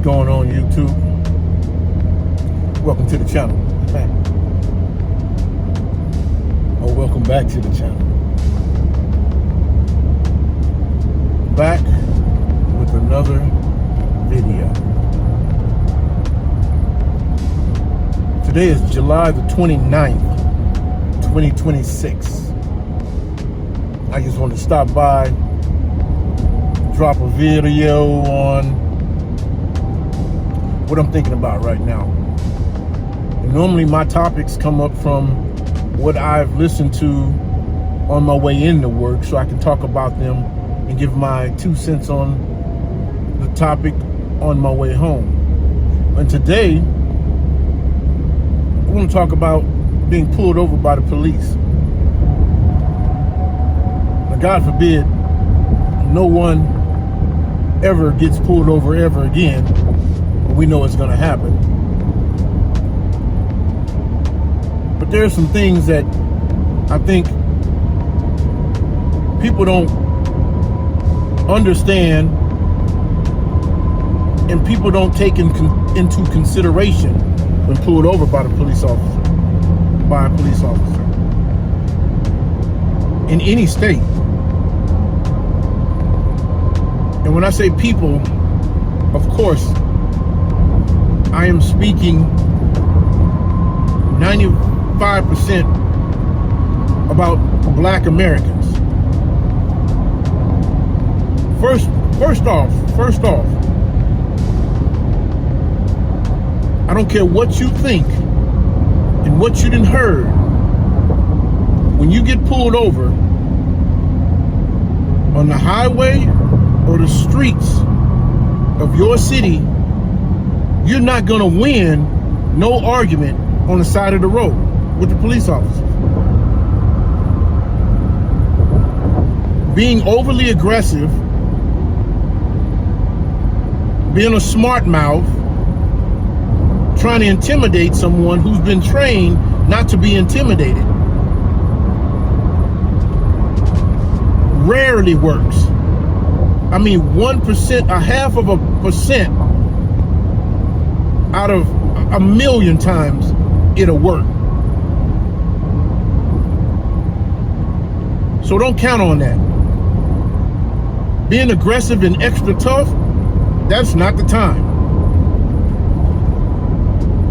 going on, YouTube? Welcome to the channel. Or welcome back to the channel. Back with another video. Today is July the 29th, 2026. I just want to stop by, drop a video on what I'm thinking about right now. And normally my topics come up from what I've listened to on my way into work, so I can talk about them and give my 2 cents on the topic on my way home. And today, I want to talk about being pulled over by the police. Now, God forbid, no one ever gets pulled over ever again, but we know it's going to happen. But there are some things that I think people don't understand and people don't take into consideration when pulled over by a police officer. In any state. And when I say people, of course, I am speaking 95% about Black Americans. First off, I don't care what you think and what you done heard. When you get pulled over on the highway or the streets of your city, you're not gonna win no argument on the side of the road with the police officers. Being overly aggressive, being a smart mouth, trying to intimidate someone who's been trained not to be intimidated rarely works. I mean, 1%, a half of a percent out of a million times it'll work. So don't count on that. Being aggressive and extra tough, that's not the time.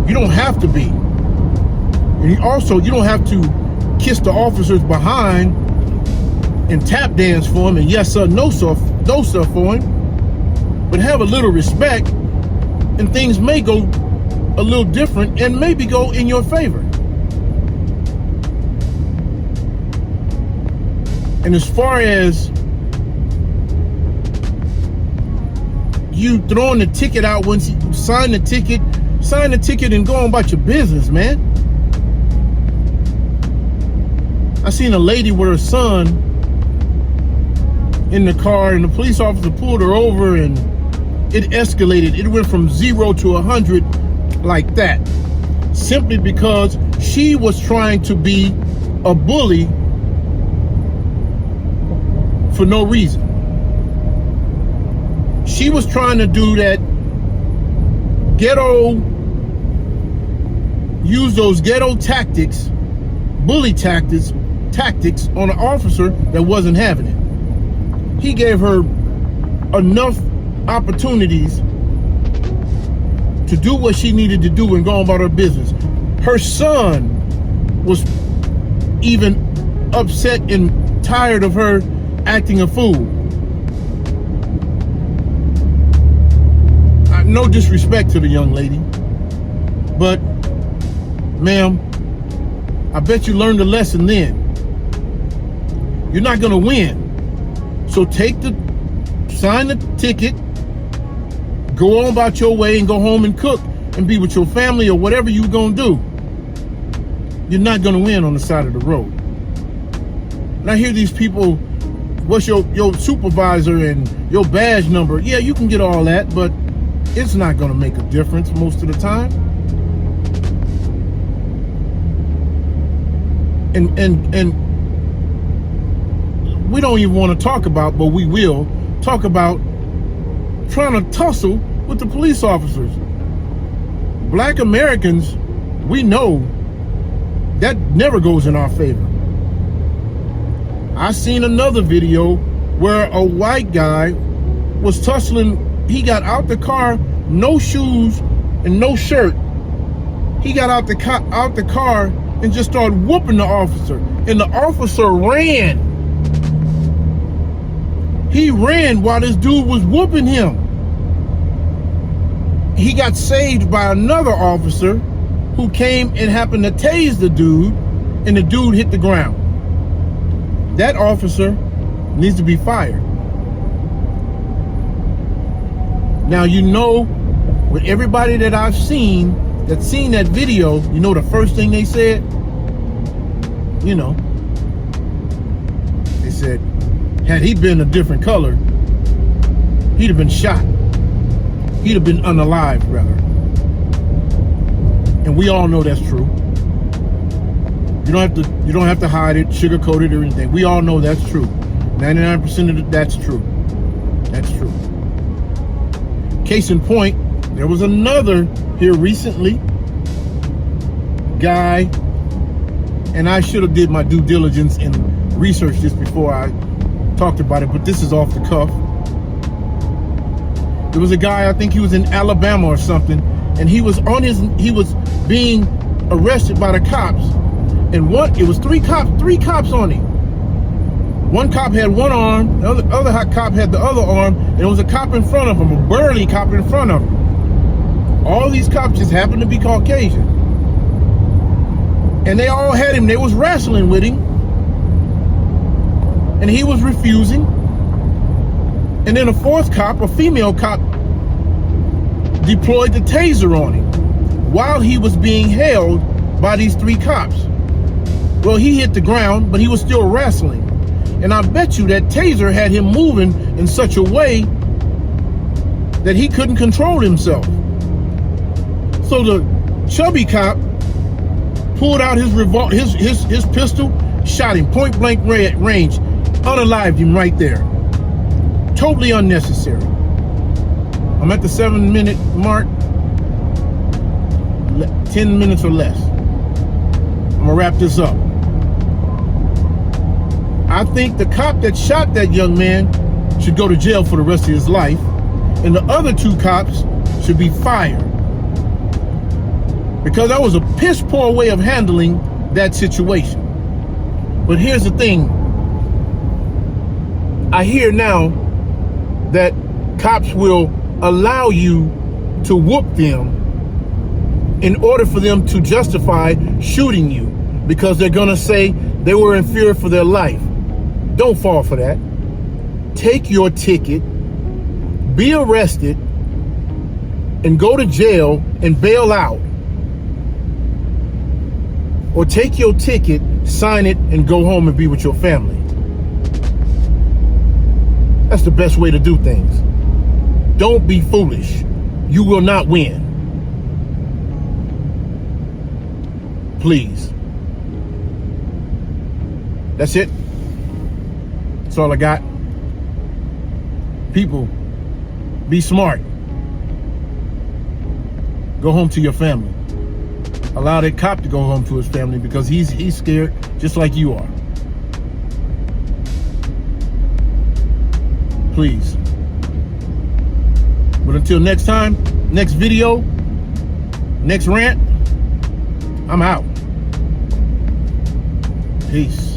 You don't have to be. And also, you don't have to kiss the officers behind and tap dance for them and yes sir, no sir for him. But have a little respect and things may go a little different and maybe go in your favor. And as far as you throwing the ticket out once you sign the ticket and go on about your business, man. I seen a lady with her son in the car and the police officer pulled her over and it escalated. It went from 0 to 100 like that. Simply because she was trying to be a bully for no reason. She was trying to do that use those ghetto tactics, bully tactics on an officer that wasn't having it. He gave her enough opportunities to do what she needed to do and go about her business. Her son was even upset and tired of her acting a fool. No disrespect to the young lady, but ma'am, I bet you learned a lesson then. You're not gonna win. So sign the ticket, go on about your way and go home and cook and be with your family or whatever you're gonna do. You're not gonna win on the side of the road. And I hear these people, what's your supervisor and your badge number? Yeah, you can get all that, but it's not gonna make a difference most of the time. And we don't even want to talk about, but we will talk about trying to tussle with the police officers. Black Americans, we know that never goes in our favor. I seen another video where a white guy was tussling. He got out the car, no shoes and no shirt. He got out the car and just started whooping the officer. And the officer ran. He ran while this dude was whooping him. He got saved by another officer who came and happened to tase the dude, and the dude hit the ground. That officer needs to be fired. Now, you know, with everybody that I've seen that's seen that video, you know the first thing they said? You know, they said, had he been a different color, he'd have been shot. He'd have been unalive, rather. And we all know that's true. You don't have to hide it, sugarcoat it, or anything. We all know that's true. 99% of it, that's true. That's true. Case in point, there was another here recently guy, and I should have did my due diligence and researched this before I talked about it, but this is off the cuff. There was a guy, I think he was in Alabama or something, and he was being arrested by the cops. And it was three cops on him. One cop had one arm, the other cop had the other arm, and there was a cop in front of him, a burly cop in front of him. All these cops just happened to be Caucasian. And they all had him, they was wrestling with him. And he was refusing. And then a fourth cop, a female cop, deployed the taser on him while he was being held by these three cops. Well, he hit the ground, but he was still wrestling. And I bet you that taser had him moving in such a way that he couldn't control himself. So the chubby cop pulled out his pistol, shot him point blank range, unalived him right there. Totally unnecessary. I'm at the 7-minute mark. 10 minutes or less. I'm gonna wrap this up. I think the cop that shot that young man should go to jail for the rest of his life, and the other two cops should be fired. Because that was a piss poor way of handling that situation. But here's the thing. I hear now that cops will allow you to whoop them in order for them to justify shooting you, because they're gonna say they were in fear for their life. Don't fall for that. Take your ticket, be arrested, and go to jail and bail out. Or take your ticket, sign it, and go home and be with your family. That's the best way to do things. Don't be foolish. You will not win. Please. That's it. That's all I got. People, be smart. Go home to your family. Allow that cop to go home to his family, because he's scared just like you are. Please. But until next time, next video, next rant, I'm out. Peace.